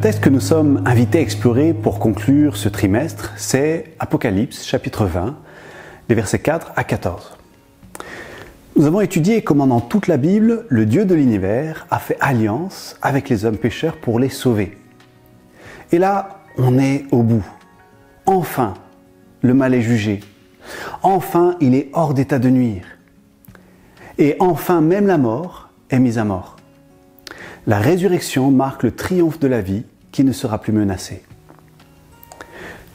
texte que nous sommes invités à explorer pour conclure ce trimestre, c'est Apocalypse, chapitre 20, les versets 4 à 14. Nous avons étudié comment dans toute la Bible, le Dieu de l'univers a fait alliance avec les hommes pécheurs pour les sauver. Et là, on est au bout. Enfin, le mal est jugé. Enfin, il est hors d'état de nuire. Et enfin, même la mort est mise à mort. La résurrection marque le triomphe de la vie qui ne sera plus menacée.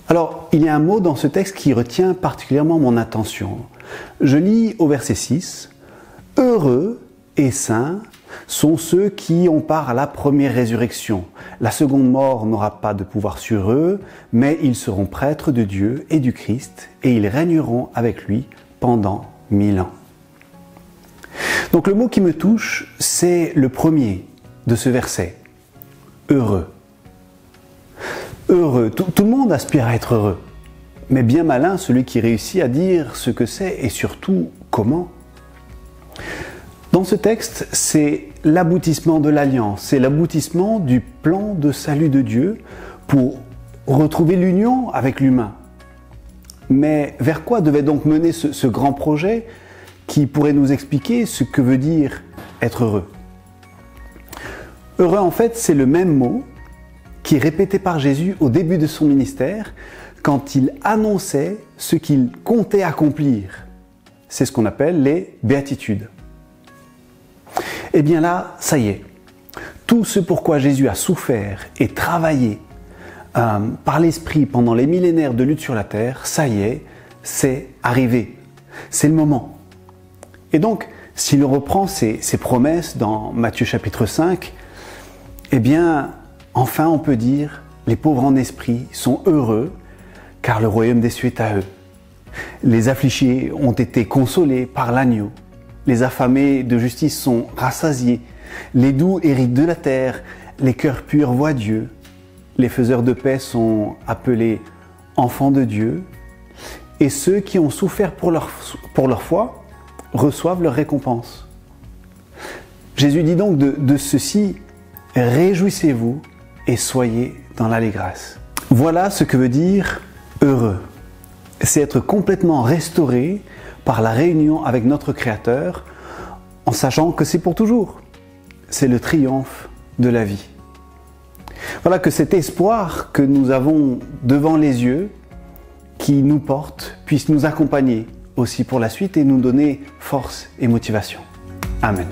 Alors, il y a un mot dans ce texte qui retient particulièrement mon attention. Je lis au verset 6, « Heureux et saints sont ceux qui ont part à la première résurrection. La seconde mort n'aura pas de pouvoir sur eux, mais ils seront prêtres de Dieu et du Christ, et ils régneront avec lui pendant 1000 ans. » Donc le mot qui me touche, c'est le premier de ce verset, « Heureux ». Heureux, tout le monde aspire à être heureux, mais bien malin celui qui réussit à dire ce que c'est et surtout comment. Dans ce texte, c'est l'aboutissement de l'alliance, c'est l'aboutissement du plan de salut de Dieu pour retrouver l'union avec l'humain. Mais vers quoi devait donc mener ce grand projet qui pourrait nous expliquer ce que veut dire être heureux? Heureux, en fait, c'est le même mot qui est répété par Jésus au début de son ministère quand il annonçait ce qu'il comptait accomplir. C'est ce qu'on appelle les béatitudes. Et bien là, ça y est, tout ce pourquoi Jésus a souffert et travaillé par l'Esprit pendant les millénaires de lutte sur la terre, ça y est, c'est arrivé, c'est le moment. Et donc, s'il reprend ses promesses dans Matthieu chapitre 5, eh bien, enfin on peut dire, les pauvres en esprit sont heureux, car le royaume des cieux est à eux. Les affligés ont été consolés par l'agneau. Les affamés de justice sont rassasiés. Les doux héritent de la terre. Les cœurs purs voient Dieu. Les faiseurs de paix sont appelés enfants de Dieu. Et ceux qui ont souffert pour leur foi reçoivent leur récompense. Jésus dit donc de ceci, « Réjouissez-vous et soyez dans l'allégresse. » Voilà ce que veut dire « heureux ». C'est être complètement restauré par la réunion avec notre Créateur, en sachant que c'est pour toujours. C'est le triomphe de la vie. Voilà, que cet espoir que nous avons devant les yeux, qui nous porte, puisse nous accompagner aussi pour la suite et nous donner force et motivation. Amen.